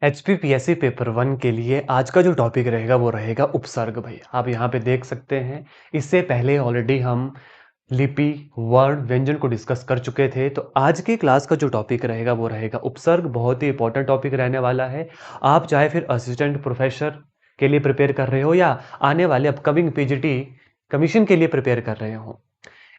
HPPSC paper one के लिए आज का जो टॉपिक रहेगा वो रहेगा उपसर्ग। भाई आप यहाँ पे देख सकते हैं, इससे पहले ऑलरेडी हम लिपि, वर्ण, व्यंजन को डिस्कस कर चुके थे। तो आज की क्लास का जो टॉपिक रहेगा वो रहेगा उपसर्ग। बहुत ही इंपॉर्टेंट टॉपिक रहने वाला है। आप चाहे फिर असिस्टेंट प्रोफेसर के लिए प्रिपेयर कर रहे हो या आने वाले अपकमिंग पीजीटी कमीशन के लिए प्रिपेयर कर रहे हो,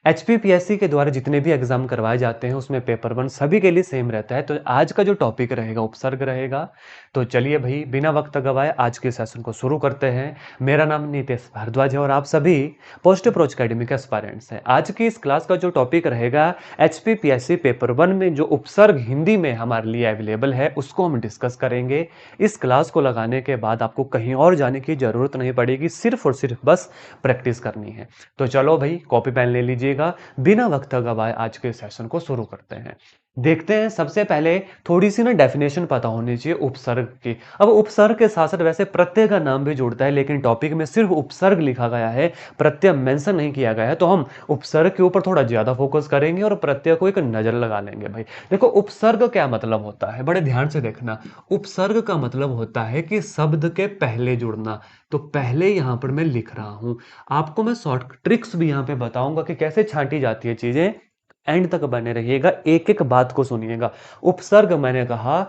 एचपीपीएससी के द्वारा जितने भी एग्जाम करवाए जाते हैं उसमें पेपर वन सभी के लिए सेम रहता है। तो आज का जो टॉपिक रहेगा उपसर्ग रहेगा। तो चलिए भाई बिना वक्त गवाए आज के सेशन को शुरू करते हैं। मेरा नाम नितेश भारद्वाज है और आप सभी पोस्ट अप्रोच अकेडमी के एस्पायरेंट्स हैं। आज की इस क्लास का जो टॉपिक रहेगा एचपीपीएससी पेपर वन में जो उपसर्ग हिंदी में हमारे लिए अवेलेबल है उसको हम डिस्कस करेंगे। इस क्लास को लगाने के बाद आपको कहीं और जाने की जरूरत नहीं पड़ेगी, सिर्फ और सिर्फ बस प्रैक्टिस करनी है। तो चलो भाई कॉपी पेन ले लीजिएगा, बिना वक्त गवाए आज के सेशन को शुरू करते हैं। देखते हैं सबसे पहले थोड़ी सी ना डेफिनेशन पता होनी चाहिए उपसर्ग की। अब उपसर्ग के साथ साथ वैसे प्रत्यय का नाम भी जुड़ता है, लेकिन टॉपिक में सिर्फ उपसर्ग लिखा गया है, प्रत्यय मेंशन नहीं किया गया है। तो हम उपसर्ग के ऊपर थोड़ा ज्यादा फोकस करेंगे और प्रत्यय को एक नजर लगा लेंगे। भाई देखो उपसर्ग क्या मतलब होता है, बड़े ध्यान से देखना। उपसर्ग का मतलब होता है कि शब्द के पहले जुड़ना। तो पहले यहां पर मैं लिख रहा हूं, आपको मैं शॉर्ट ट्रिक्स भी यहां पे बताऊंगा कि कैसे छांटी जाती है चीजें। एंड तक बने रहिएगा, एक एक बात को सुनिएगा। उपसर्ग मैंने कहा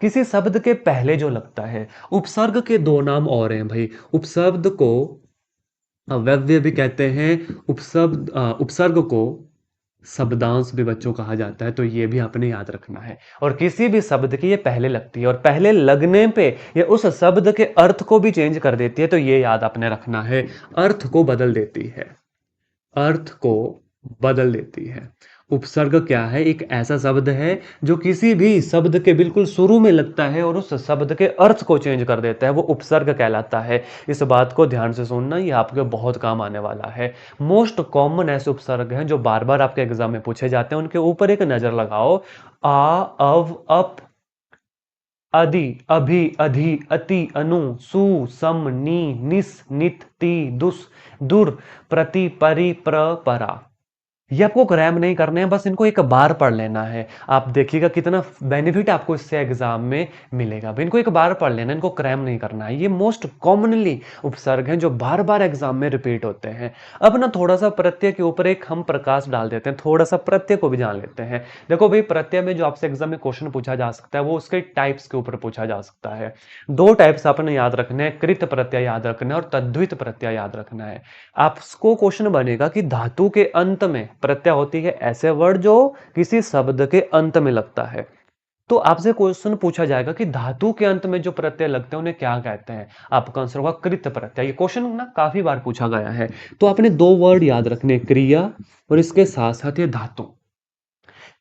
किसी शब्द के पहले जो लगता है। उपसर्ग के दो नाम और हैं भाई। उपशब्द को व्यव्य भी कहते हैं, उपसर्ग को शब्दांश भी बच्चों कहा जाता है। तो ये भी आपने याद रखना है। और किसी भी शब्द की ये पहले लगती है और पहले लगने पे ये उस शब्द के अर्थ को भी चेंज कर देती है। तो ये याद आपने रखना है, अर्थ को बदल देती है, अर्थ को बदल देती है। उपसर्ग क्या है? एक ऐसा शब्द है जो किसी भी शब्द के बिल्कुल शुरू में लगता है और उस शब्द के अर्थ को चेंज कर देता है, वो उपसर्ग कहलाता है। इस बात को ध्यान से सुनना, ये आपके बहुत काम आने वाला है। मोस्ट कॉमन ऐसे उपसर्ग हैं जो बार बार आपके एग्जाम में पूछे जाते हैं, उनके ऊपर एक नजर लगाओ। आ, अव, अप, अधि, अभि, अधि, अति, अनु, सु, सम, नी, निस, नित, ति, दुस, दुर, प्रति, परि, प्र, परा। ये आपको क्रैम नहीं करने हैं, बस इनको एक बार पढ़ लेना है। आप देखिएगा कितना बेनिफिट आपको इससे एग्जाम में मिलेगा। अब इनको एक बार पढ़ लेना, इनको क्रैम नहीं करना है। ये मोस्ट कॉमनली उपसर्ग हैं जो बार बार एग्जाम में रिपीट होते हैं। अब ना थोड़ा सा प्रत्यय के ऊपर एक हम प्रकाश डाल देते हैं, थोड़ा सा प्रत्यय को भी जान लेते हैं। देखो भाई प्रत्यय में जो आपसे एग्जाम में क्वेश्चन पूछा जा सकता है वो उसके टाइप्स के ऊपर पूछा जा सकता है। दो टाइप्स आपने याद रखने हैं, कृत प्रत्यय याद रखना है और तद्धित प्रत्यय याद रखना है। आपको क्वेश्चन बनेगा कि धातु के अंत में प्रत्यय होती है ऐसे वर्ड जो किसी शब्द के अंत में लगता है। तो आपसे क्वेश्चन पूछा जाएगा कि धातु के अंत में जो प्रत्यय लगते हैं उन्हें क्या कहते हैं। आपका आंसर होगा कृत प्रत्यय। ये क्वेश्चन ना काफी बार पूछा गया है। तो आपने दो वर्ड याद रखने, क्रिया और इसके साथ साथ ये धातु।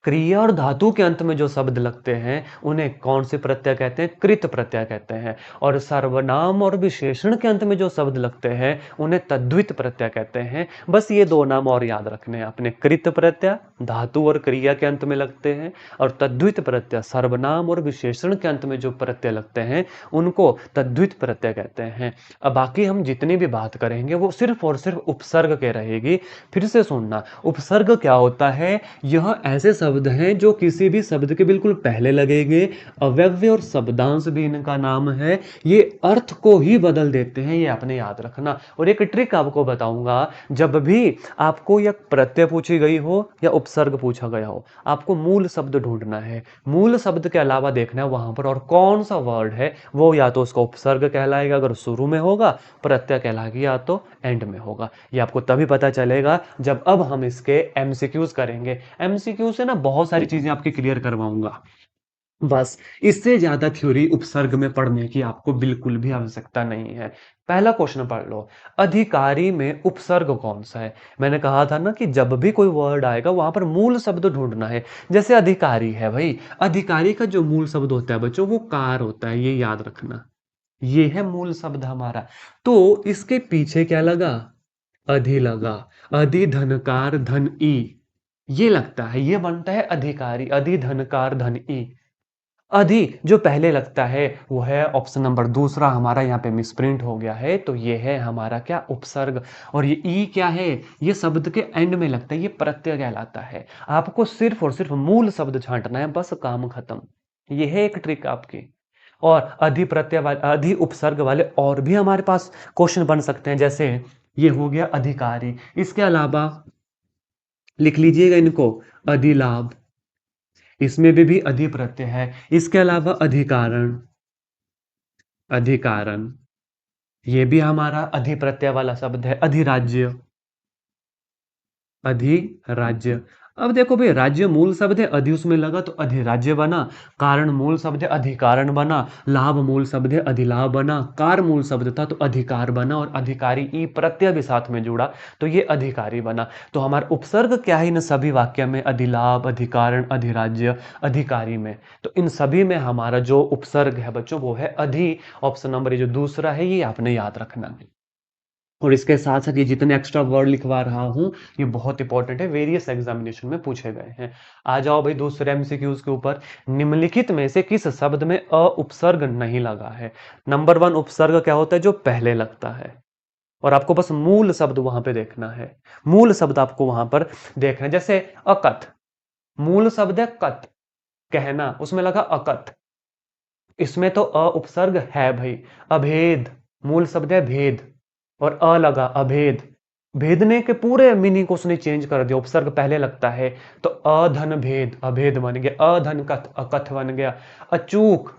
क्रिया और धातु के अंत में जो शब्द लगते हैं उन्हें कौन से प्रत्यय कहते हैं? कृत प्रत्यय कहते हैं। और सर्वनाम और विशेषण के अंत में जो शब्द लगते हैं उन्हें तद्धित प्रत्यय कहते हैं। बस ये दो नाम और याद रखने हैं अपने, कृत प्रत्यय धातु और क्रिया के अंत में लगते हैं, और तद्धित प्रत्यय सर्वनाम और विशेषण के अंत में जो प्रत्यय लगते हैं उनको तद्धित प्रत्यय कहते हैं। अब बाकी हम जितनी भी बात करेंगे वो सिर्फ और सिर्फ उपसर्ग के रहेगी। फिर से सुनना, उपसर्ग क्या होता है? यह ऐसे शब्द हैं जो किसी भी शब्द के बिल्कुल पहले लगेंगे। अव्यव्य और शब्दांश भी इनका नाम है। ये अर्थ को ही बदल देते हैं, ये आपने याद रखना। और एक ट्रिक आपको बताऊंगा, जब भी आपको या प्रत्यय पूछी गई हो या उपसर्ग पूछा गया हो, आपको मूल शब्द ढूंढना है। मूल शब्द के अलावा देखना है वहां पर और कौन सा वर्ड है वो या तो उसका उपसर्ग कहलाएगा अगर शुरू में होगा, प्रत्यय कहलाएगा या तो एंड में होगा। ये आपको तभी पता चलेगा जब अब हम इसके एमसीक्यूज करेंगे। एमसीक्यू से ना बहुत सारी चीजें आपकी क्लियर करवाऊंगा। बस इससे ज्यादा थ्योरी उपसर्ग में पढ़ने की आपको बिल्कुल भी आवश्यकता नहीं है। पहला क्वेश्चन पढ़ लो, अधिकारी में उपसर्ग कौन सा है? मैंने कहा था ना कि जब भी कोई वर्ड आएगा वहां पर मूल शब्द ढूंढना है। जैसे अधिकारी है भाई, अधिकारी का जो मूल शब्द होता है बच्चों वो कार होता है, ये याद रखना। ये है मूल शब्द हमारा। तो इसके पीछे क्या लगा? अधि लगा। अधि धनकार धन ई, ये लगता है, ये बनता है अधिकारी। अधि धनकार धन ई। अधि जो पहले लगता है वो है ऑप्शन नंबर दूसरा, हमारा यहाँ पे मिसप्रिंट हो गया है। तो ये है हमारा क्या? उपसर्ग। और ये ई क्या है? ये शब्द के एंड में लगता है, ये प्रत्यय कहलाता है। आपको सिर्फ और सिर्फ मूल शब्द छांटना है, बस काम खत्म। ये है एक ट्रिक आपकी। और अधि प्रत्यय वाले, अधि उपसर्ग वाले और भी हमारे पास क्वेश्चन बन सकते हैं। जैसे ये हो गया अधिकारी, इसके अलावा लिख लीजिएगा इनको, अधिलाभ, इसमें भी अधि प्रत्यय है। इसके अलावा अधिकारण, अधिकारण ये भी हमारा अधि प्रत्यय वाला शब्द है। अधिराज्य, अधिराज्य। अब देखो भाई, राज्य मूल शब्द है, अधि उसमें लगा तो अधिराज्य बना। कारण मूल शब्द है, अधिकारण बना। लाभ मूल शब्द है, अधिलाभ बना। कार मूल शब्द था तो अधिकार बना। और अधिकारी ई प्रत्यय भी साथ में जुड़ा तो ये अधिकारी बना। तो हमारा उपसर्ग क्या है इन सभी वाक्य में? अधिलाभ, अधिकारण, अधिराज्य, अधिकारी में। तो इन सभी में हमारा जो उपसर्ग है बच्चों वो है अधि। ऑप्शन नंबर ये जो दूसरा है ये आपने याद रखना है। और इसके साथ साथ ये जितने एक्स्ट्रा वर्ड लिखवा रहा हूं ये बहुत इंपॉर्टेंट है, वेरियस एग्जामिनेशन में पूछे गए हैं। आ जाओ भाई दूसरे एमसीक्यूज के ऊपर। निम्नलिखित में से किस शब्द में अ उपसर्ग नहीं लगा है? नंबर 1 उपसर्ग क्या होता है? जो पहले लगता है। और आपको बस मूल शब्द वहां पे देखना है, मूल शब्द आपको वहां पर देखना है। जैसे अकथ, मूल शब्द है कथ, कहना, उसमें लगा अकथ, इसमें तो अ उपसर्ग है भाई। अभेद, मूल शब्द है भेद, और अ लगा, अभेद। भेदने के पूरे मीनिंग को उसने चेंज कर दिया, उपसर्ग पहले लगता है तो अधन भेद, अभेद बन गया। अधन कथ, अकथ बन गया। अचूक,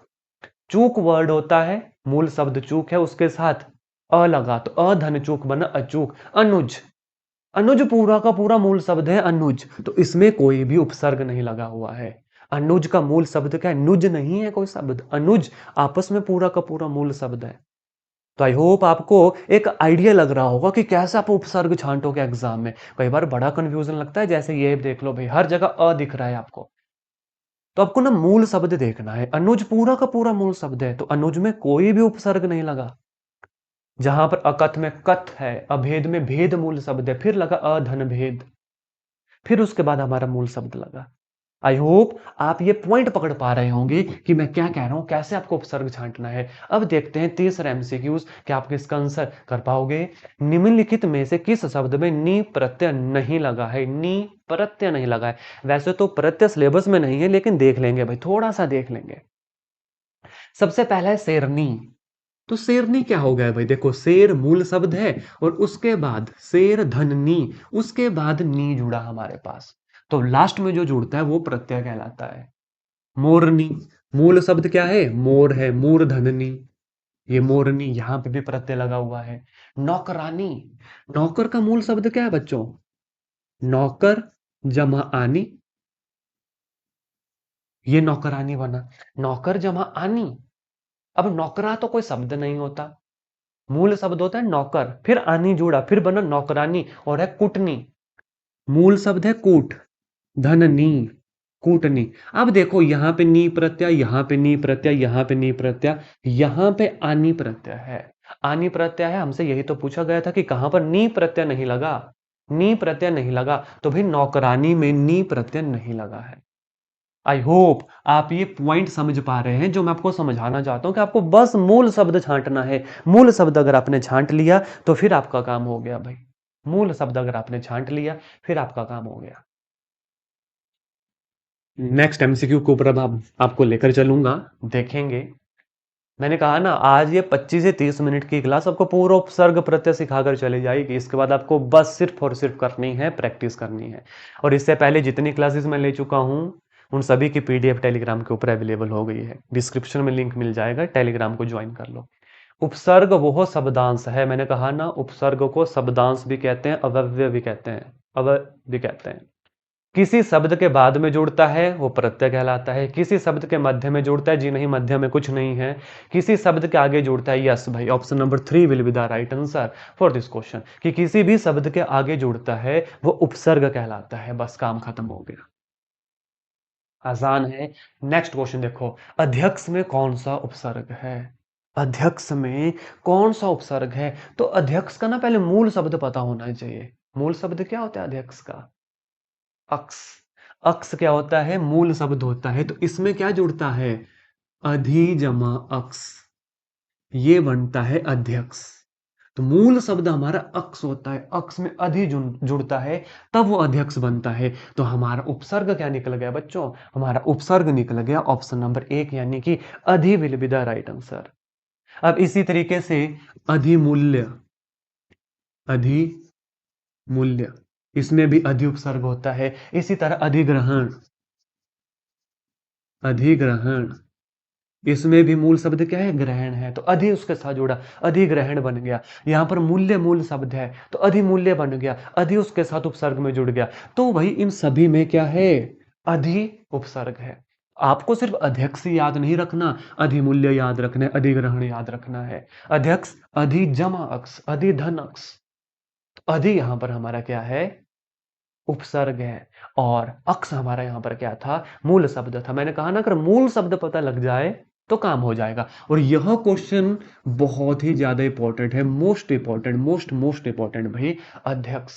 चूक वर्ड होता है, मूल शब्द चूक है, उसके साथ अ लगा तो अधन चूक बना अचूक। अनुज, अनुज पूरा का पूरा मूल शब्द है अनुज, तो इसमें कोई भी उपसर्ग नहीं लगा हुआ है। अनुज का मूल शब्द क्या है? नुज नहीं है कोई शब्द, अनुज आपस में पूरा का पूरा मूल शब्द है। तो आई होप आपको एक आइडिया लग रहा होगा कि कैसे आप उपसर्ग छांटोगे एग्जाम में। कई बार बड़ा कंफ्यूजन लगता है, जैसे ये देख लो भाई, हर जगह अ दिख रहा है आपको, तो आपको ना मूल शब्द देखना है। अनुज पूरा का पूरा मूल शब्द है, तो अनुज में कोई भी उपसर्ग नहीं लगा। जहां पर अकथ में कथ है, अभेद में भेद मूल शब्द है, फिर लगा अधन भेद, फिर उसके बाद हमारा मूल शब्द लगा। आई होप आप ये पॉइंट पकड़ पा रहे होंगे कि मैं क्या कह रहा हूं, कैसे आपको उपसर्ग छांटना है। अब देखते हैं तीसरा एमसीक्यूज, क्या आप इसका आंसर कर पाओगे? निम्नलिखित में से किस शब्द में नी प्रत्यय नहीं लगा है? नी प्रत्यय नहीं लगा है। वैसे तो प्रत्यय सिलेबस में नहीं है, लेकिन देख लेंगे भाई, थोड़ा सा देख लेंगे। सबसे पहला है शेरनी। तो शेरनी क्या हो गया भाई? देखो, शेर मूल शब्द है और उसके बाद शेर धन नी, उसके बाद नी जुड़ा हमारे पास, तो लास्ट में जो जुड़ता है वो प्रत्यय कहलाता है। मोरनी, मूल शब्द क्या है? मोर है, मूर्धन्यनी, ये मोरनी, यहां पे भी प्रत्यय लगा हुआ है। नौकरानी, नौकर का मूल शब्द क्या है बच्चों? नौकर जमा आनी, ये नौकरानी बना। नौकर जमा आनी, अब नौकरा तो कोई शब्द नहीं होता, मूल शब्द होता है नौकर, फिर आनी जुड़ा, फिर बना नौकरानी, और है कुटनी, मूल शब्द है कूट, धननी, कूटनी। अब देखो यहां पे नी प्रत्यय, यहां पे नी प्रत्यय, यहां पे नी प्रत्यय, यहां पे आनी प्रत्यय है। आनी प्रत्यय है, हमसे यही तो पूछा गया था कि कहां पर नी प्रत्यय नहीं लगा। नी प्रत्यय नहीं लगा तो भाई नौकरानी में नी प्रत्यय नहीं लगा है। आई होप आप ये पॉइंट समझ पा रहे हैं जो मैं आपको समझाना चाहता हूं, कि आपको बस मूल शब्द छांटना है। मूल शब्द अगर आपने छांट लिया तो फिर आपका काम हो गया भाई। मूल शब्द अगर आपने छांट लिया फिर आपका काम हो गया। नेक्स्ट एमसीक्यू के ऊपर अब आपको लेकर चलूंगा, देखेंगे। मैंने कहा ना, आज ये 25 से 30 मिनट की क्लास आपको पूरा उपसर्ग प्रत्यय सिखाकर चली जाएगी। इसके बाद आपको बस सिर्फ और सिर्फ करनी है, प्रैक्टिस करनी है। और इससे पहले जितनी क्लासेस मैं ले चुका हूं उन सभी की पीडीएफ टेलीग्राम के ऊपर अवेलेबल हो गई है। डिस्क्रिप्शन में लिंक मिल जाएगा, टेलीग्राम को ज्वाइन कर लो। उपसर्ग वो शब्दांश है, मैंने कहा ना उपसर्ग को शब्दांश भी कहते हैं, अव्यय भी कहते हैं, अव्यय भी कहते हैं। किसी शब्द के बाद में जुड़ता है वो प्रत्यय कहलाता है। किसी शब्द के मध्य में जुड़ता है, जी नहीं मध्य में कुछ नहीं है। किसी शब्द के आगे जुड़ता है, यस भाई, option number 3 will be the right answer for this question, कि किसी भी शब्द के आगे जुड़ता है वो उपसर्ग कहलाता है। बस काम खत्म हो गया, आसान है। नेक्स्ट क्वेश्चन देखो, अध्यक्ष में कौन सा उपसर्ग है? अध्यक्ष में कौन सा उपसर्ग है? तो अध्यक्ष का ना पहले मूल शब्द पता होना चाहिए। मूल शब्द क्या होता है अध्यक्ष का? अक्ष, अक्ष क्या होता है? मूल शब्द होता है। तो इसमें क्या जुड़ता है? अधि जमा अक्ष, ये बनता है अध्यक्ष। तो मूल शब्द हमारा अक्स होता है, अक्स में अधि जुड़ता है तब वो अध्यक्ष बनता है। तो हमारा उपसर्ग क्या निकल गया बच्चों? हमारा उपसर्ग निकल गया ऑप्शन नंबर 1 यानी कि अधि will be the right answer. अब इसी तरीके से अधिमूल्य, अधिमूल्य इसमें भी अधि उपसर्ग होता है। इसी तरह अधिग्रहण, अधिग्रहण इसमें भी मूल शब्द क्या है? ग्रहण है, तो अधि उसके साथ जुड़ा, अधिग्रहण बन गया। यहाँ पर मूल्य मूल शब्द है तो अधिमूल्य बन गया, अधि उसके साथ उपसर्ग में जुड़ गया। तो भाई इन सभी में क्या है? अधि उपसर्ग है। आपको सिर्फ अध्यक्ष ही याद नहीं रखना, अधिमूल्य याद रखना है, अधिग्रहण याद रखना है। अध्यक्ष अधि जमा अक्ष, अधि धन अक्ष, तो अधि यहां पर हमारा क्या है? उपसर्ग है। और अक्ष हमारा यहाँ पर क्या था? मूल शब्द था। मैंने कहा ना, अगर मूल शब्द पता लग जाए तो काम हो जाएगा। और यह क्वेश्चन बहुत ही ज्यादा इंपॉर्टेंट है, मोस्ट इंपॉर्टेंट, मोस्ट इंपॉर्टेंट भाई। अध्यक्ष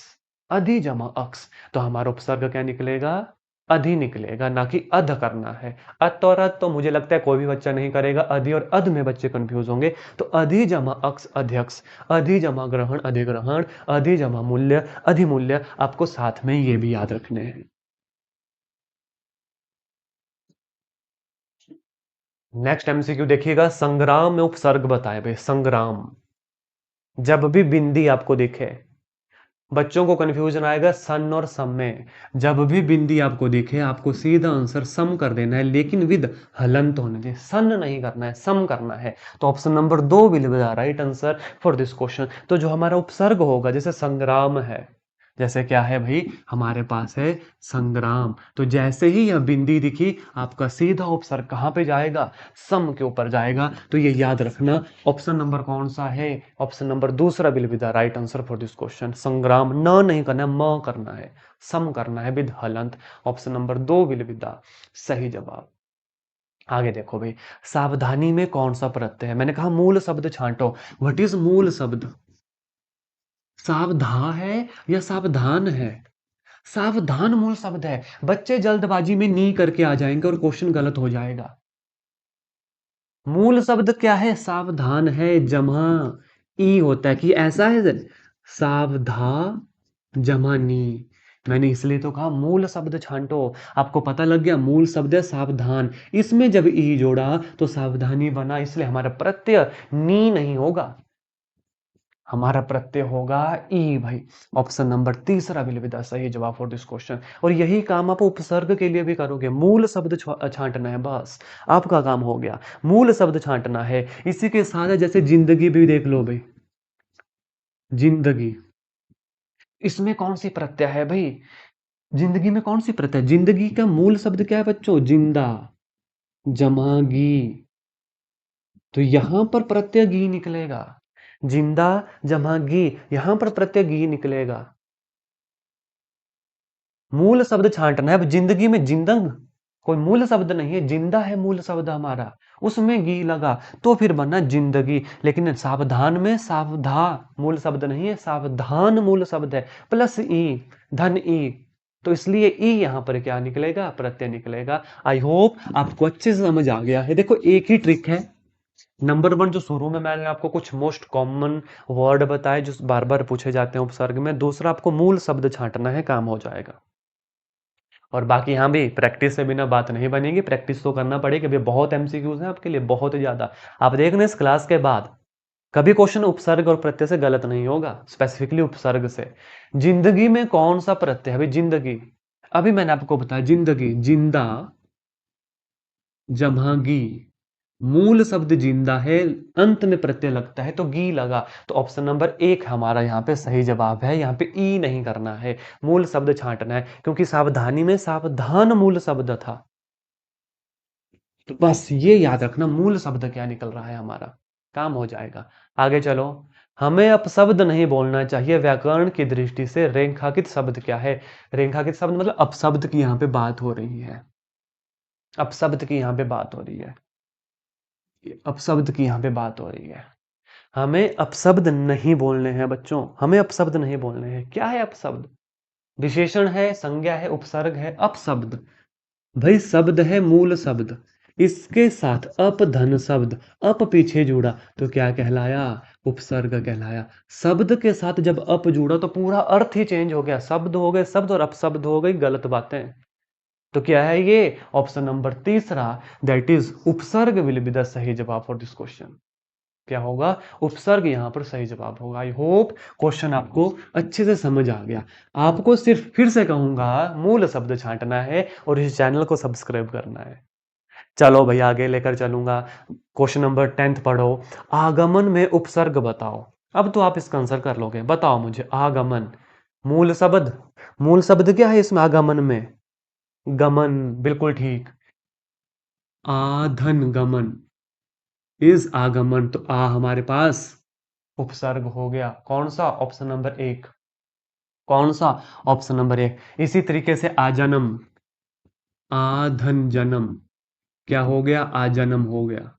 अधि जमा अक्ष, तो हमारा उपसर्ग क्या निकलेगा? अधि निकलेगा, ना कि अध करना है। अत और अध तो मुझे लगता है कोई भी बच्चा नहीं करेगा, अधि और अध में बच्चे कंफ्यूज होंगे। तो अधि जमा अक्ष अध्यक्ष, अधि जमा ग्रहण अधिग्रहण, अधि जमा मूल्य अधिमूल्य, आपको साथ में ये भी याद रखने हैं। नेक्स्ट एमसीक्यू देखिएगा, संग्राम में उपसर्ग बताए भाई। संग्राम, जब भी बिंदी आपको दिखे, बच्चों को कंफ्यूजन आएगा सन और सम में। जब भी बिंदी आपको दिखे आपको सीधा आंसर सम कर देना है, लेकिन विद हलंत होने दे, सन नहीं करना है, सम करना है। तो option number 2 will be the right answer for this question. तो जो हमारा उपसर्ग होगा, जैसे संग्राम है, जैसे क्या है भाई? हमारे पास है संग्राम, तो जैसे ही यह बिंदी दिखी आपका सीधा उपसर्ग कहां पे जाएगा? सम के ऊपर जाएगा। तो ये याद रखना। ऑप्शन नंबर कौन सा है? ऑप्शन नंबर दूसरा will be the right answer for this question. संग्राम न नहीं करना है, म करना है, सम करना है विद हलंत। Option number 2 will be the सही जवाब। आगे देखो भाई, सावधानी में कौन सा प्रत्यय है? मैंने कहा मूल शब्द छांटो। व्हाट इज मूल शब्द? सावधा है या सावधान है? सावधान मूल शब्द है। बच्चे जल्दबाजी में नी करके आ जाएंगे और क्वेश्चन गलत हो जाएगा। मूल शब्द क्या है? सावधान है, जमा ई होता है कि ऐसा है सावधा जमा नी। मैंने इसलिए तो कहा मूल शब्द छांटो। आपको पता लग गया, मूल शब्द है सावधान, इसमें जब ई जोड़ा तो सावधानी बना, इसलिए हमारा प्रत्यय नी नहीं होगा, हमारा प्रत्यय होगा ई भाई। ऑप्शन नंबर तीसरा विल बी द सही जवाब फॉर दिस क्वेश्चन। और यही काम आप उपसर्ग के लिए भी करोगे, मूल शब्द छांटना है, बस आपका काम हो गया। मूल शब्द छांटना है। इसी के साथ है, जैसे जिंदगी भी देख लो भाई, जिंदगी, इसमें कौन सी प्रत्यय है भाई? जिंदगी में कौन सी प्रत्यय? जिंदगी का मूल शब्द क्या है बच्चों? जिंदा, जमागी, तो यहां पर प्रत्यय गी निकलेगा। जिंदा जमा गी, यहां पर प्रत्यय गी निकलेगा। मूल शब्द छांटना है। अब जिंदगी में जिंदंग कोई मूल शब्द नहीं है, जिंदा है मूल शब्द हमारा, उसमें गी लगा तो फिर बना जिंदगी। लेकिन सावधान में सावधा मूल शब्द नहीं है, सावधान मूल शब्द है, प्लस ई, धन ई, तो इसलिए ई यहां पर क्या निकलेगा? प्रत्यय निकलेगा। आई होप आपको अच्छे से समझ आ गया है। देखो एक ही ट्रिक है। नंबर 1, जो शुरू में मैंने आपको कुछ मोस्ट कॉमन वर्ड बताए जो बार बार पूछे जाते हैं उपसर्ग में। दूसरा, आपको मूल शब्द छांटना है, काम हो जाएगा। और बाकी यहाँ भी प्रैक्टिस से बिना बात नहीं बनेगी, प्रैक्टिस तो करना पड़ेगी। अभी बहुत एमसीक्यूज हैं आपके लिए, बहुत ही ज्यादा। आप देखना इस क्लास के बाद कभी क्वेश्चन उपसर्ग और प्रत्यय से गलत नहीं होगा, स्पेसिफिकली उपसर्ग से। जिंदगी में कौन सा प्रत्यय है? अभी जिंदगी, अभी मैंने आपको बताया जिंदगी, जिंदा जमागी, मूल शब्द जिंदा है, अंत में प्रत्यय लगता है तो गी लगा। तो ऑप्शन नंबर 1 हमारा यहाँ पे सही जवाब है। यहाँ पे ई नहीं करना है, मूल शब्द छांटना है, क्योंकि सावधानी में सावधान मूल शब्द था। तो बस ये याद रखना, मूल शब्द क्या निकल रहा है हमारा, काम हो जाएगा। आगे चलो, हमें अपशब्द नहीं बोलना चाहिए व्याकरण की दृष्टि से। रेखांकित शब्द क्या है? रेखांकित शब्द मतलब अपशब्द की यहाँ पे बात हो रही है, अपशब्द की यहाँ पे बात हो रही है, अपशब्द की यहाँ पे बात हो रही है। हमें अपशब्द नहीं बोलने हैं बच्चों, हमें अपशब्द नहीं बोलने हैं। क्या है अपशब्द? विशेषण है, संज्ञा है, उपसर्ग है। अपशब्द भाई शब्द है मूल शब्द, इसके साथ अप धन शब्द, अप पीछे जुड़ा तो क्या कहलाया? उपसर्ग कहलाया। शब्द के साथ जब अप जुड़ा तो पूरा अर्थ ही चेंज हो गया, शब्द हो गए शब्द और अपशब्द हो गई गलत बातें। तो क्या है ये? ऑप्शन नंबर तीसरा, दैट इज उपसर्ग विल बी द सही जवाब फॉर दिस क्वेश्चन। क्या होगा? उपसर्ग यहां पर सही जवाब होगा। आई होप क्वेश्चन आपको अच्छे से समझ आ गया। आपको सिर्फ फिर से कहूंगा, मूल शब्द छांटना है और इस चैनल को सब्सक्राइब करना है। चलो भाई आगे लेकर चलूंगा। क्वेश्चन नंबर 10th पढ़ो। आगमन में उपसर्ग बताओ। अब तो आप इसका आंसर कर लोगे। बताओ मुझे, आगमन मूल शब्द, मूल शब्द क्या है इसमें आगमन में? गमन, बिल्कुल ठीक। आधन गमन इज आगमन, तो आ हमारे पास उपसर्ग हो गया। कौन सा? ऑप्शन नंबर एक। कौन सा? ऑप्शन नंबर एक। इसी तरीके से आजन्म, आधन जन्म क्या हो गया? आजन्म हो गया।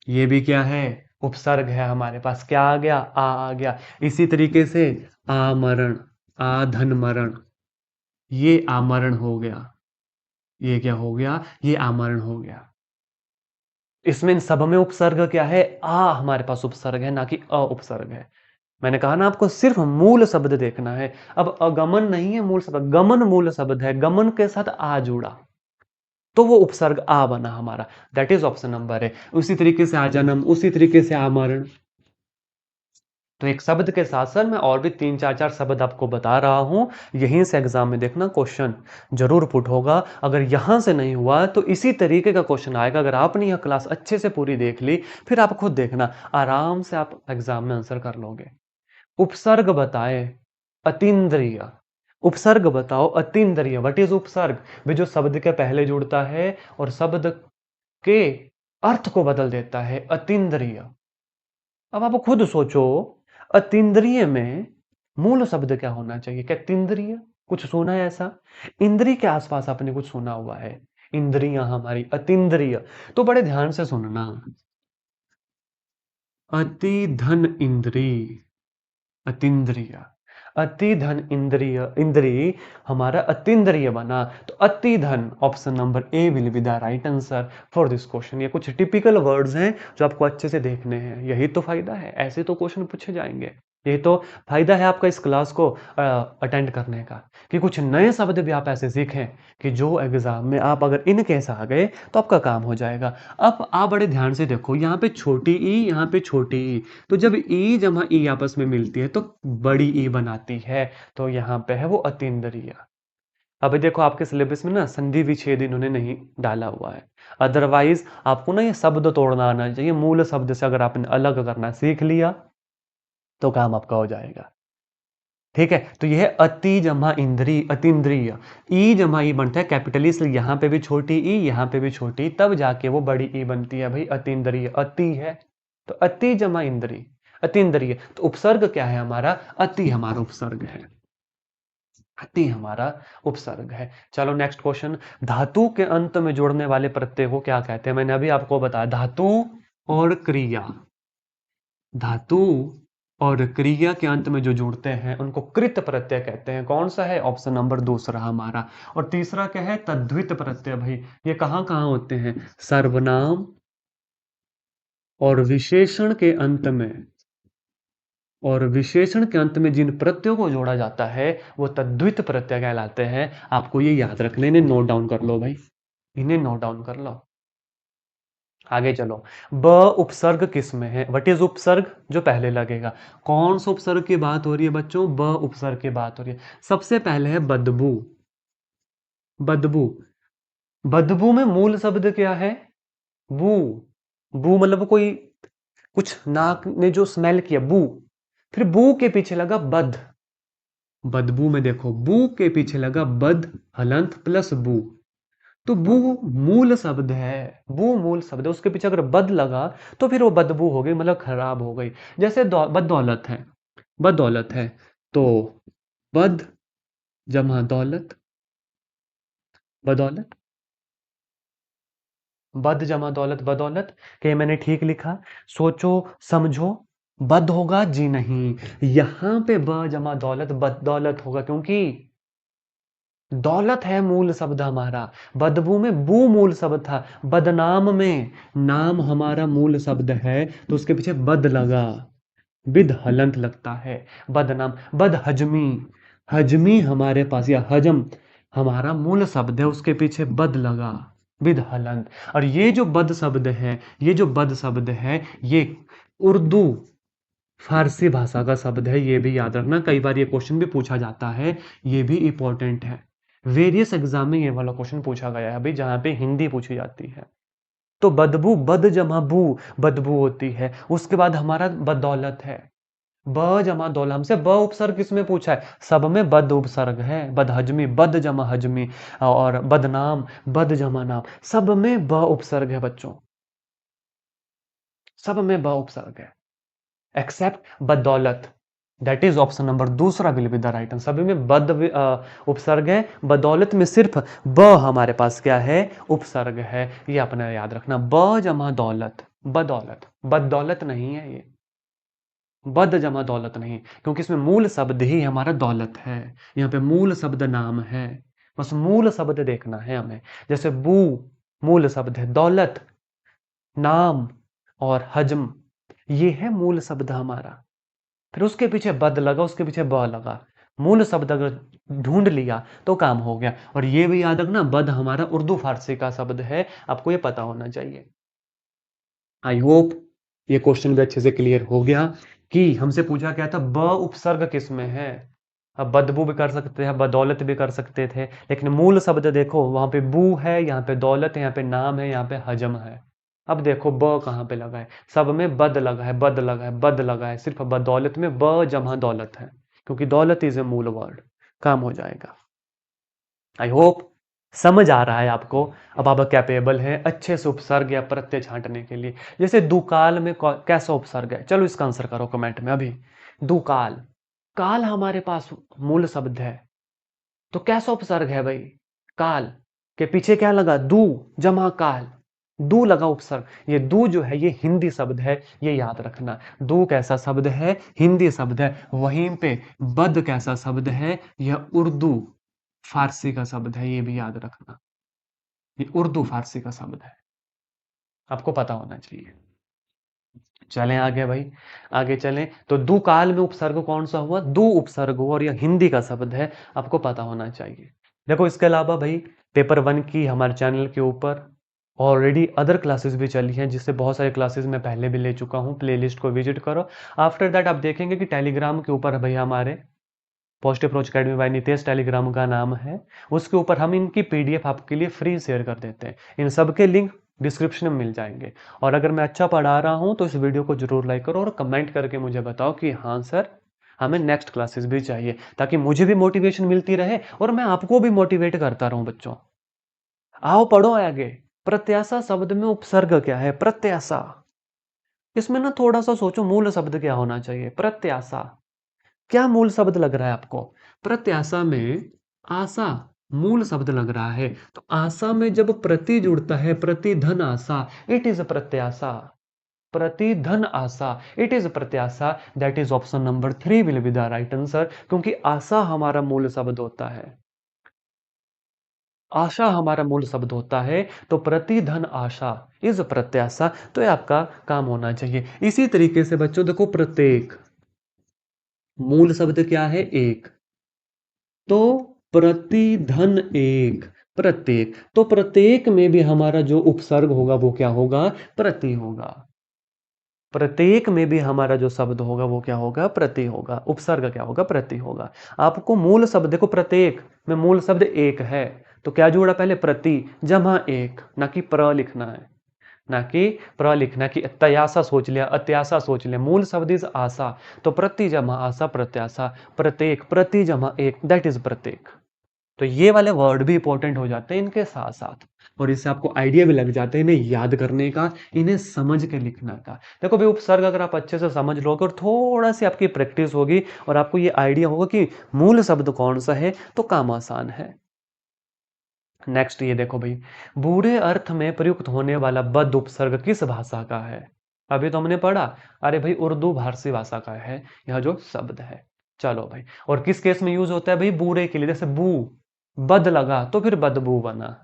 ये भी क्या है? उपसर्ग है हमारे पास। क्या आ गया? आ गया। इसी तरीके से आमरण, आधन मरण, ये आमरण हो गया। ये क्या हो गया? ये आमरण हो गया। इसमें इन सब में उपसर्ग क्या है? आ हमारे पास उपसर्ग है, ना कि अ उपसर्ग है। मैंने कहा ना आपको सिर्फ मूल शब्द देखना है। अब अगमन नहीं है मूल शब्द, गमन मूल शब्द है। गमन के साथ आ जुड़ा तो वो उपसर्ग आ बना हमारा। दैट इज ऑप्शन नंबर है। उसी तरीके से आजन्म, उसी तरीके से आमरण। तो एक शब्द के साथ साथ मैं और भी तीन चार चार शब्द आपको बता रहा हूं। यहीं से एग्जाम में देखना क्वेश्चन जरूर पुट होगा। अगर यहां से नहीं हुआ तो इसी तरीके का क्वेश्चन आएगा। अगर आपने यह क्लास अच्छे से पूरी देख ली, फिर आप खुद देखना, आराम से आप एग्जाम में आंसर कर लोगे। उपसर्ग बताए अतीन्द्रिय। उपसर्ग बताओ अतीन्द्रिय। व्हाट इज उपसर्ग? वे जो शब्द के पहले जुड़ता है और शब्द के अर्थ को बदल देता है, अतीन्द्रिय। अब आप खुद सोचो, अतीन्द्रिय में मूल शब्द क्या होना चाहिए? क्या तीन्द्रिय? कुछ सुना है ऐसा? इंद्रिय के आसपास आपने कुछ सुना हुआ है? इंद्रियां हमारी अतीन्द्रिय। तो बड़े ध्यान से सुनना। अति धन इंद्रिय, अतीन्द्रिय। अति धन इंद्रिय, इंद्रिय हमारा अतीन्द्रिय बना। तो अति धन, option number A will be the right answer for this question. ये कुछ टिपिकल वर्ड्स हैं जो आपको अच्छे से देखने हैं। यही तो फायदा है, ऐसे तो क्वेश्चन पूछे जाएंगे। यही तो फायदा है आपका इस क्लास को अटेंड करने का, कि कुछ नए शब्द भी आप ऐसे सीखें कि जो एग्जाम में आप अगर इन केस आ गए तो आपका काम हो जाएगा। अब आप बड़े ध्यान से देखो, यहाँ पे छोटी ई, यहाँ पे छोटी ई, तो जब ई जमा ई आपस में मिलती है तो बड़ी ई बनाती है। तो यहाँ पे है वो अतीन्द्रिय। अभी देखो आपके सिलेबस में ना संधि विच्छेद इन्होंने नहीं डाला हुआ है। अदरवाइज आपको ना ये शब्द तोड़ना आना चाहिए। मूल शब्द से अगर आपने अलग करना सीख लिया तो काम आपका हो जाएगा। ठीक है, तो यह है अति जमा इंद्रिय, अतीन्द्रिय। ई जमा ई बनता है कैपिटल ई, इसलिए यहाँ पे भी छोटी ई, यहाँ पे भी छोटी, तब जाके वो बड़ी ई बनती है भाई, अतीन्द्रिय। अति है तो अति जमा इंद्रिय, अतीन्द्रिय। तो उपसर्ग क्या है हमारा? अति हमारा उपसर्ग है। अति हमारा उपसर्ग है। चलो नेक्स्ट क्वेश्चन। धातु के अंत में जोड़ने वाले प्रत्यय को क्या कहते हैं? मैंने अभी आपको बताया, धातु और क्रिया। धातु और क्रिया के अंत में जो जुड़ते हैं उनको कृत प्रत्यय कहते हैं। कौन सा है? ऑप्शन नंबर दूसरा हमारा। और तीसरा क्या है? तद्धित प्रत्यय। भाई ये कहाँ कहाँ होते हैं? सर्वनाम और विशेषण के अंत में, और विशेषण के अंत में जिन प्रत्ययों को जोड़ा जाता है वो तद्धित प्रत्यय कहलाते हैं। आपको ये याद रखने, इन्हें नोट डाउन कर लो भाई, इन्हें नोट डाउन कर लो। आगे चलो। ब उपसर्ग किस में है? व्हाट इज उपसर्ग? जो पहले लगेगा। कौन सा उपसर्ग की बात हो रही है बच्चों? ब उपसर्ग की बात हो रही है। सबसे पहले है बदबू। बदबू, बदबू में मूल शब्द क्या है? बू। बू मतलब कोई, कुछ नाक ने जो स्मेल किया, बू। फिर बू के पीछे लगा बद। बदबू में देखो, बू के पीछे लगा बद, हलंत प्लस बू। तो बू मूल शब्द है। बू मूल शब्द है, उसके पीछे अगर बद लगा तो फिर वो बदबू हो गई, मतलब खराब हो गई। जैसे बदौलत है, बदौलत है तो बद जमा दौलत, बदौलत। बद जमा दौलत, बदौलत। क्या मैंने ठीक लिखा? सोचो समझो। बद होगा जी नहीं, यहां पे ब जमा दौलत बदौलत होगा, क्योंकि दौलत है मूल शब्द हमारा। बदबू में बू मूल शब्द था। बदनाम में नाम हमारा मूल शब्द है, तो उसके पीछे बद लगा, विद हलंत लगता है। बदनाम, बद हजमी, हजमी हमारे पास, या हजम हमारा मूल शब्द है, उसके पीछे बद लगा, विद हलंत। और ये जो बद शब्द है, ये जो बद शब्द है, ये उर्दू फारसी भाषा का शब्द है, ये भी याद रखना। कई बार ये क्वेश्चन भी पूछा जाता है, ये भी इंपॉर्टेंट है। वेरियस एग्जाम में ये वाला क्वेश्चन पूछा गया है अभी, जहां पे हिंदी पूछी जाती है। तो बदबू, बद जमा बू, बदबू होती है। उसके बाद हमारा बदौलत है। ब जमा दौलत, हमसे ब उपसर्ग किसमें पूछा है? सब में बद उपसर्ग है। बद हजमी, बद जमा हजमी, और बदनाम, बद जमा नाम, सब में ब उपसर्ग है बच्चों, सब में ब उपसर्ग है, एक्सेप्ट बदौलत। दैट इज ऑप्शन नंबर दूसरा will be the right answer. सभी में बद उपसर्ग है, बदौलत में सिर्फ ब हमारे पास क्या है? उपसर्ग है। ये अपने याद रखना, ब जमा दौलत, बदौलत, बदौलत नहीं है ये, बद जमा दौलत नहीं, क्योंकि इसमें मूल शब्द ही हमारा दौलत है। यहाँ पे मूल शब्द नाम है, बस मूल शब्द देखना है हमें। जैसे बू मूल शब्द है, दौलत नाम, और हजम ये है मूल शब्द हमारा। फिर उसके पीछे बद लगा, उसके पीछे ब लगा, मूल शब्द अगर ढूंढ लिया तो काम हो गया। और ये भी याद रखना, बद हमारा उर्दू फारसी का शब्द है, आपको ये पता होना चाहिए। आई होप ये क्वेश्चन भी अच्छे से क्लियर हो गया कि हमसे पूछा क्या था, ब उपसर्ग किस में है। अब बदबू भी कर सकते हैं, बदौलत भी कर सकते थे, लेकिन मूल शब्द देखो, वहां पे बू है, यहाँ पे दौलत है, यहाँ पे नाम है, यहाँ पे हजम है। अब देखो ब कहाँ पे लगा है? सब में बद लगा है, बद लगा है, बद लगा है, सिर्फ बदौलत में ब जमा दौलत है, क्योंकि दौलत इज ए मूल वर्ड। काम हो जाएगा। आई होप समझ आ रहा है आपको। अब आप कैपेबल हैं अच्छे से उपसर्ग या प्रत्यय छांटने के लिए। जैसे दुकाल में कैसा उपसर्ग है, चलो इसका आंसर करो कमेंट में अभी। दुकाल, काल हमारे पास मूल शब्द है, तो कैसा उपसर्ग है भाई? काल के पीछे क्या लगा? दू जमा काल, दू लगा उपसर्ग। ये दू जो है ये हिंदी शब्द है, ये याद रखना। दू कैसा शब्द है? हिंदी शब्द है। वहीं पे बद कैसा शब्द है? यह उर्दू फारसी का शब्द है, ये भी याद रखना। ये उर्दू फारसी का शब्द है, आपको पता होना चाहिए। चलें आगे भाई, आगे चलें। तो दु काल में उपसर्ग कौन सा हुआ? दु उपसर्ग हुआ, और यह हिंदी का शब्द है, आपको पता होना चाहिए। देखो इसके अलावा भाई, पेपर वन की हमारे चैनल के ऊपर ऑलरेडी अदर क्लासेस भी चली हैं, जिससे बहुत सारे क्लासेस मैं पहले भी ले चुका हूँ। प्लेलिस्ट को विजिट करो। आफ्टर दैट आप देखेंगे कि टेलीग्राम के ऊपर भैया हमारे post approach academy by Nitesh Telegram का नाम है, उसके ऊपर हम इनकी पीडीएफ आपके लिए फ्री शेयर कर देते हैं। इन सब के लिंक डिस्क्रिप्शन में मिल जाएंगे। और अगर मैं अच्छा पढ़ा रहा हूं तो इस वीडियो को जरूर लाइक करो और कमेंट करके मुझे बताओ कि हाँ सर, हमें नेक्स्ट क्लासेस भी चाहिए, ताकि मुझे भी मोटिवेशन मिलती रहे और मैं आपको भी मोटिवेट करता रहूं। बच्चों आओ पढ़ो आगे। प्रत्याशा शब्द में उपसर्ग क्या है? प्रत्याशा, इसमें ना थोड़ा सा सोचो, मूल शब्द क्या होना चाहिए? प्रत्याशा, क्या मूल शब्द लग रहा है आपको? प्रत्याशा में आशा मूल शब्द लग रहा है, तो आशा में जब प्रति जुड़ता है, प्रति धन आशा, इट इज प्रत्याशा। प्रति धन आशा, इट इज प्रत्याशा। That is option number 3 will be the right answer, क्योंकि आशा हमारा मूल शब्द होता है। आशा हमारा मूल शब्द होता है, तो प्रति धन आशा इज प्रत्याशा। तो ये आपका काम होना चाहिए। इसी तरीके से बच्चों देखो, प्रत्येक मूल शब्द क्या है? एक, तो प्रतिधन एक, प्रत्येक, तो प्रत्येक में भी हमारा जो उपसर्ग होगा वो क्या होगा? प्रति होगा। प्रत्येक में भी हमारा जो शब्द होगा वो क्या होगा? प्रति होगा। उपसर्ग क्या होगा? प्रति होगा। आपको मूल शब्द देखो, प्रत्येक में मूल शब्द एक है, तो क्या जोड़ा पहले? प्रति जमा एक, ना कि प्र लिखना है, ना कि प्र लिखना, कि अत्याशा सोच लिया, अत्याशा सोच लिया। मूल शब्द इज आशा, तो प्रति जमा आशा प्रत्याशा। प्रत्येक, प्रति जमा एक, दैट इज प्रत्येक। तो ये वाले वर्ड भी इंपॉर्टेंट हो जाते हैं इनके साथ साथ, और इससे आपको आइडिया भी लग जाते हैं इन्हें याद करने का, इन्हें समझ के लिखना का। देखो भाई, उपसर्ग अगर आप अच्छे से समझ लोगे और थोड़ा सी आपकी प्रैक्टिस होगी और आपको ये आइडिया होगा कि मूल शब्द कौन सा है, तो काम आसान है। नेक्स्ट ये देखो भाई, बुरे अर्थ में प्रयुक्त होने वाला बद उपसर्ग किस भाषा का है? अभी तो हमने पढ़ा, अरे भाई उर्दू फारसी भाषा का है यह जो शब्द है। चलो भाई, और किस केस में यूज होता है भाई? बुरे के लिए, जैसे बू, बद लगा तो फिर बदबू बना,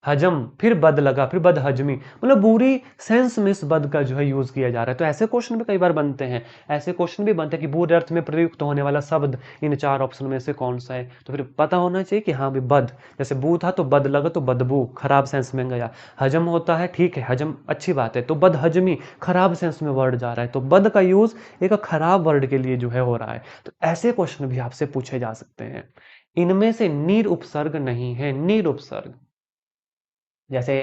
हजम फिर बद लगा फिर बद हजमी, मतलब बुरी सेंस में इस बद का जो है यूज किया जा रहा है। तो ऐसे क्वेश्चन भी कई बार बनते हैं, ऐसे क्वेश्चन भी बनते हैं कि बुरे अर्थ में प्रयुक्त होने वाला शब्द इन चार ऑप्शन में से कौन सा है, तो फिर पता होना चाहिए कि हाँ भी बद, जैसे बू था तो बद लगा तो बदबू खराब सेंस में गया, हजम होता है ठीक है हजम अच्छी बात है, तो बद हजमी खराब सेंस में वर्ड जा रहा है, तो बद का यूज एक खराब वर्ड के लिए जो है हो रहा है। तो ऐसे क्वेश्चन भी आपसे पूछे जा सकते हैं। इनमें से नीर उपसर्ग नहीं है, नीर उपसर्ग, जैसे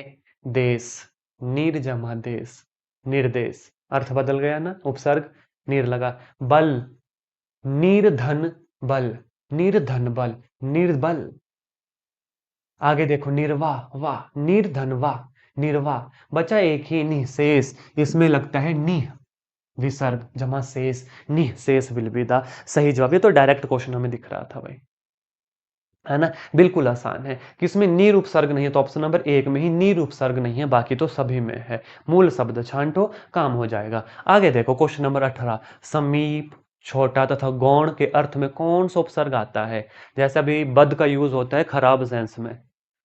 देश, नीर जमा देश, निर्देश, अर्थ बदल गया ना, उपसर्ग नीर लगा। बल, निर्धन बल, निर्धन बल, निर्बल। आगे देखो निर्वाह, वाह, निर्धन वाह, निर्वाह। बचा एक ही निःशेष, इसमें लगता है निह, विसर्ग जमा शेष, निःशेष विलविदा सही जवाब। ये तो डायरेक्ट क्वेश्चन हमें दिख रहा था भाई, है ना, बिल्कुल आसान है। किसमें नीर उपसर्ग नहीं है, तो ऑप्शन नंबर एक में ही नीर उपसर्ग नहीं है, बाकी तो सभी में है। मूल शब्द छांटो काम हो जाएगा। आगे देखो क्वेश्चन नंबर 18, समीप, छोटा तथा गौण के अर्थ में कौन सा उपसर्ग आता है। जैसे अभी बद का यूज होता है खराब सेंस में,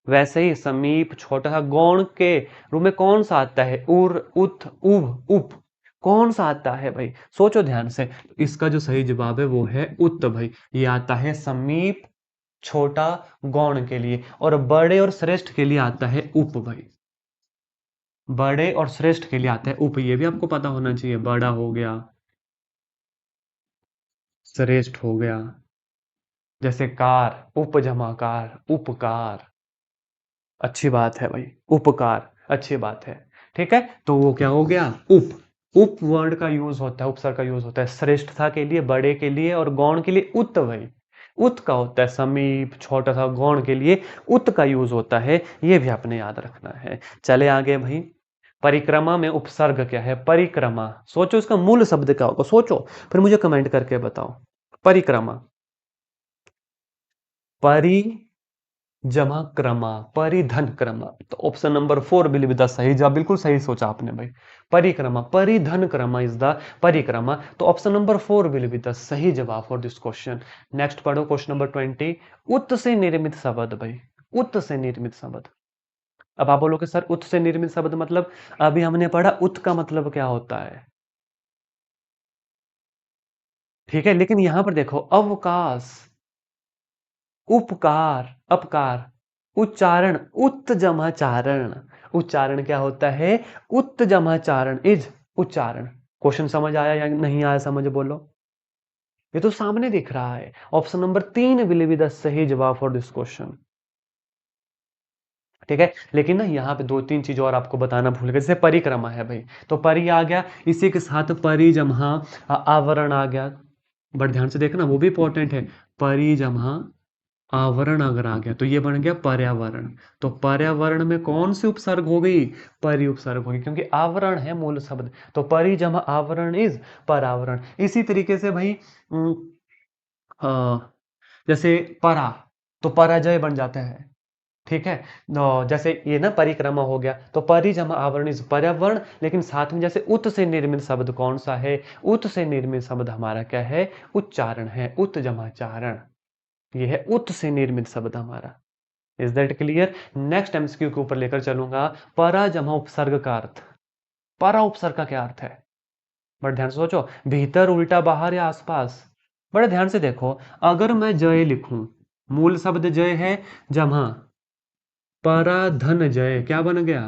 वैसे ही समीप, छोटा तथा गौण के रूप में कौन सा आता है, उर, उत, उभ, उप, कौन सा आता है भाई, सोचो ध्यान से। इसका जो सही जवाब है वो है उत भाई, ये आता है समीप, छोटा, गौण के लिए, और बड़े और श्रेष्ठ के लिए आता है उप भाई, बड़े और श्रेष्ठ के लिए आता है उप, ये भी आपको पता होना चाहिए। बड़ा हो गया, श्रेष्ठ हो गया, जैसे कार, उपजमाकार, उपकार, अच्छी बात है भाई, उपकार अच्छी बात है। ठीक है, तो वो क्या हो गया उप, उप वर्ड का यूज होता है, उपसर्ग का यूज होता है श्रेष्ठता के लिए, बड़े के लिए, और गौण के लिए उत भाई, उत का होता है समीप, छोटा सा गौण के लिए उत का यूज होता है, ये भी आपने याद रखना है। चले आगे भाई, परिक्रमा में उपसर्ग क्या है, परिक्रमा, सोचो इसका मूल शब्द क्या होगा, सोचो फिर मुझे कमेंट करके बताओ। परिक्रमा, परि जमा क्रमा, परिधन क्रमा, तो option number 4 will be the सही जवाब। बिल्कुल सही सोचा आपने भाई, परिक्रमा, परिधन क्रमा इज द परिक्रमा, तो option number 4 will be the सही जवाब फॉर दिस क्वेश्चन। नेक्स्ट पढ़ो क्वेश्चन नंबर 20, उत से निर्मित शब्द भाई, उत से निर्मित शब्द। अब आप बोलोगे सर उत से निर्मित शब्द मतलब, अभी हमने पढ़ा उत का मतलब क्या होता है, ठीक है, लेकिन यहां पर देखो अवकाश, उपकार, अपकार, उच्चारण, उत्तजमाचारण, उच्चारण क्या होता है, उत्तजमाचारण इज उच्चारण। क्वेश्चन समझ आया या नहीं आया, समझ बोलो। ये तो सामने दिख रहा है, option number 3 will be the सही जवाब फॉर दिस क्वेश्चन। ठीक है, लेकिन ना यहाँ पे दो तीन चीज और आपको बताना भूल गए, जैसे परिक्रमा है भाई, तो परि आ गया, इसी के साथ परिजम्हा, आवरण आ गया, बट ध्यान से देखना वो भी इंपॉर्टेंट है। परिजम्हा आवरण अगर आ गया तो ये बन गया पर्यावरण, तो पर्यावरण में कौन सी उपसर्ग हो गई, परि उपसर्ग होगी, क्योंकि आवरण है मूल शब्द, तो परि जमा आवरण इज परावरण। इसी तरीके से भाई अ, जैसे परा, तो पराजय बन जाता है, ठीक है। जैसे ये ना परिक्रमा हो गया, तो परि जमा आवरण इज पर्यावरण, लेकिन साथ में जैसे उत से निर्मित शब्द कौन सा है, उत से निर्मित शब्द हमारा क्या है, उच्चारण है, उत जमाचारण, ये है उत से निर्मित शब्द हमारा। Is that clear. Next MCQ के ऊपर लेकर चलूंगा, परा जमा उपसर्ग का अर्थ, परा उपसर्ग का क्या अर्थ है, बड़े ध्यान से सोचो, भीतर, उल्टा, बाहर या आसपास। बड़े ध्यान से देखो, अगर मैं जय लिखूं, मूल शब्द जय है, जमा, पराधन जय क्या बन गया,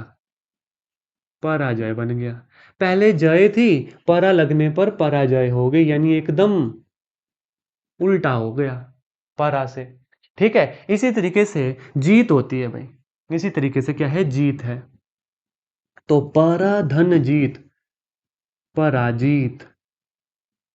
पराजय बन गया। पहले जय थी, परा लगने पर पराजय हो गई, यानी एकदम उल्टा हो गया परा से। ठीक है, इसी तरीके से जीत होती है भाई, इसी तरीके से क्या है, जीत है, तो पराधन जीत, पराजित,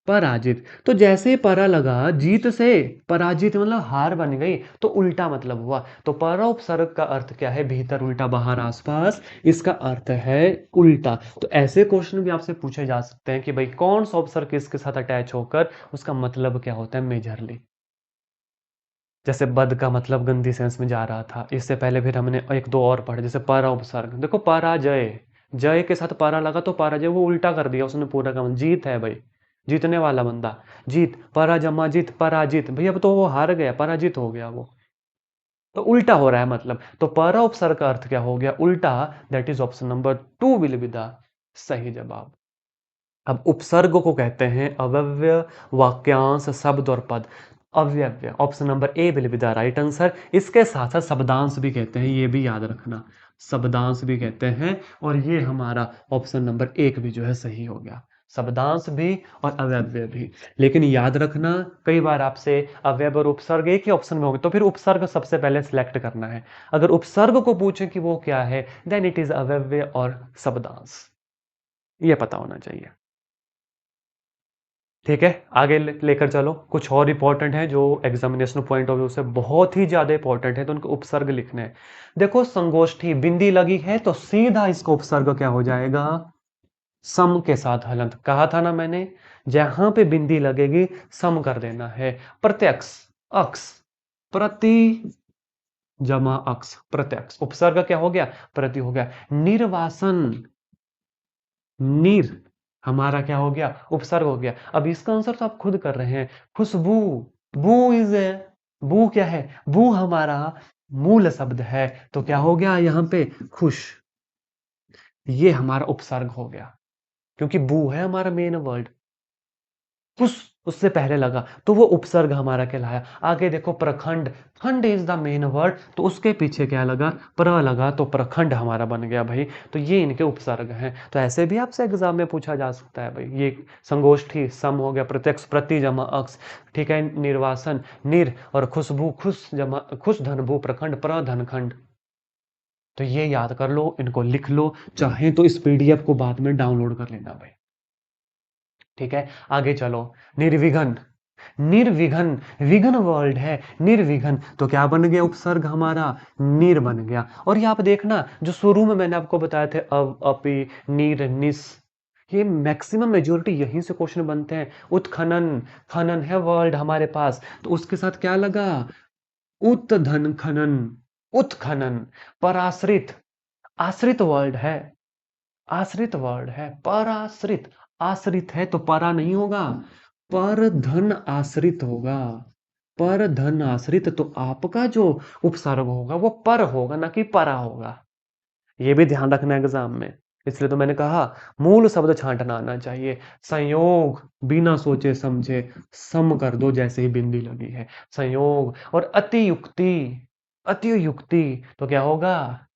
पराजित, तो जैसे परा लगा जीत से, पराजित मतलब हार बन गई, तो उल्टा मतलब हुआ, तो परा उपसर्ग का अर्थ क्या है, भीतर, उल्टा, बाहर, आसपास, इसका अर्थ है उल्टा। तो ऐसे क्वेश्चन भी आपसे पूछे जा सकते हैं कि भाई कौन सा उपसर्ग किसके साथ अटैच होकर उसका मतलब क्या होता है मेजरली। जैसे बद का मतलब गंदी सेंस में जा रहा था, इससे पहले फिर हमने एक दो और पढ़े, जैसे परा उपसर्ग, देखो पराजय, जय के साथ पारा लगा तो पराजय, वो उल्टा कर दिया उसने पूरा का, जीत है भाई, जीतने वाला बंदा, जीत, पराजमा जीत, पराजित, भाई अब तो वो हार गया, पराजित हो गया वो। तो उल्टा हो रहा है मतलब, तो पर उपसर्ग का अर्थ क्या हो गया, उल्टा। That is option number 2 will be the सही जवाब। अब उपसर्ग को कहते हैं अव्यय, वाक्यांश, शब्द और पद। अव्यय option number A will be the right answer. इसके साथ साथ शब्दांश भी कहते हैं, ये भी याद रखना, शब्दांश भी कहते हैं। और ये हमारा ऑप्शन नंबर एक भी जो है सही हो गया, शब्दांश भी और अव्यय भी। लेकिन याद रखना, कई बार आपसे अव्यय और उपसर्ग एक ही ऑप्शन में होंगे, तो फिर उपसर्ग सबसे पहले सिलेक्ट करना है। अगर उपसर्ग को पूछे कि वो क्या है, देन इट इज अव्यय और शब्दांश, ये पता होना चाहिए। ठीक है, आगे लेकर चलो। कुछ और इंपॉर्टेंट है जो एग्जामिनेशन पॉइंट ऑफ व्यू से बहुत ही ज्यादा इंपॉर्टेंट है, तो उनको उपसर्ग लिखने हैं। देखो, संगोष्ठी बिंदी लगी है तो सीधा इसका उपसर्ग क्या हो जाएगा, सम के साथ हलंत। कहा था ना मैंने, जहां पे बिंदी लगेगी सम कर देना है। प्रत्यक्ष, अक्ष, प्रति जमा अक्ष, प्रत्यक्ष। उपसर्ग क्या हो गया, प्रति हो गया। निर्वासन, नीर हमारा क्या हो गया, उपसर्ग हो गया। अब इसका आंसर तो आप खुद कर रहे हैं। खुशबू, बू इज ए, बू क्या है, बू हमारा मूल शब्द है, तो क्या हो गया यहां पे, खुश। ये हमारा उपसर्ग हो गया, क्योंकि बू है हमारा मेन वर्ड, खुश उससे पहले लगा तो वो उपसर्ग हमारा कहलाया। आगे देखो, प्रखंड, खंड इज द मेन वर्ड, तो उसके पीछे क्या लगा, प्र लगा, तो प्रखंड हमारा बन गया भाई। तो ये इनके उपसर्ग हैं। तो ऐसे भी आपसे एग्जाम में पूछा जा सकता है भाई। ये संगोष्ठी सम हो गया, प्रत्यक्ष प्रति जमा अक्ष, ठीक है, निर्वासन निर, और खुशबू खुश जमा खुश धन भू, प्रखंड प्र धन खंड। तो ये याद कर लो, इनको लिख लो, चाहे तो इस पीडीएफ को बाद में डाउनलोड कर लेना भाई। ठीक है, आगे चलो। निर्विघन, निर्विघन, विघन वर्ल्ड है, निर्विघन, तो क्या बन गया उपसर्ग हमारा, निर बन गया। और ये आप देखना, जो शुरू में मैंने आपको बताया थे, अव, अपि, नीर, निस, ये मैक्सिमम मेजोरिटी यहीं से क्वेश्चन बनते हैं। उत्खनन, खनन है वर्ल्ड हमारे पास, तो उसके साथ क्या लगा, उत्धन खनन, उत्खनन। पराश्रित, आश्रित वर्ल्ड है, आश्रित वर्ड है, पराश्रित, आश्रित है तो परा नहीं होगा, पर धन आश्रित होगा, पर धन आश्रित, तो आपका जो उपसर्ग होगा वो पर होगा, ना कि परा होगा। ये भी ध्यान रखना एग्जाम में, इसलिए तो मैंने कहा मूल शब्द छांटना आना चाहिए। संयोग, बिना सोचे समझे सम कर दो जैसे ही बिंदी लगी है, संयोग। और अति युक्ति, अति युक्ति, तो क्या होगा,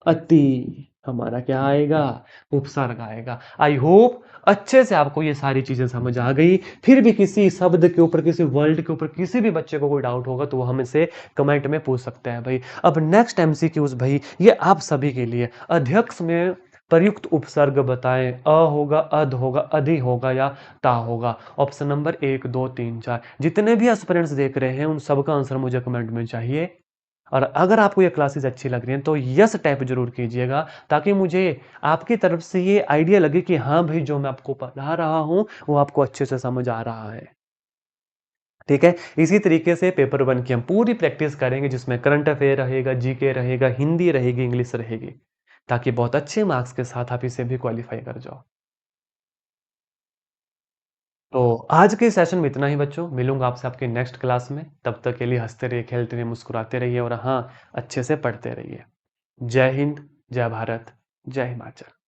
अति हमारा क्या आएगा, उपसर्ग आएगा। आई होप अच्छे से आपको ये सारी चीजें समझ आ गई। फिर भी किसी शब्द के ऊपर, किसी वर्ल्ड के ऊपर किसी भी बच्चे को कोई डाउट होगा तो वो हमसे कमेंट में पूछ सकते हैं भाई। अब नेक्स्ट एमसीक्यूज भाई, ये आप सभी के लिए, अध्यक्ष में प्रयुक्त उपसर्ग बताएं। अ होगा, अध होगा, अधि होगा या ता होगा। ऑप्शन नंबर 1 2 3 4, जितने भी एस्पिरेंट्स देख रहे हैं उन सबका आंसर मुझे कमेंट में चाहिए। और अगर आपको ये क्लासेस अच्छी लग रही हैं तो यस टैप जरूर कीजिएगा, ताकि मुझे आपकी तरफ से ये आइडिया लगे कि हाँ भाई, जो मैं आपको पढ़ा रहा हूँ वो आपको अच्छे से समझ आ रहा है। ठीक है, इसी तरीके से पेपर 1 की हम पूरी प्रैक्टिस करेंगे, जिसमें करंट अफेयर रहेगा, जीके रहेगा, हिंदी रहेगी, इंग्लिश रहेगी, ताकि बहुत अच्छे मार्क्स के साथ आप इसे भी क्वालिफाई कर जाओ। तो आज के सेशन में इतना ही बच्चों, मिलूंगा आपसे आपके नेक्स्ट क्लास में। तब तक के लिए हंसते रहिए, खेलते रहिए, मुस्कुराते रहिए, और हाँ, अच्छे से पढ़ते रहिए। जय हिंद, जय भारत, जय हिमाचल।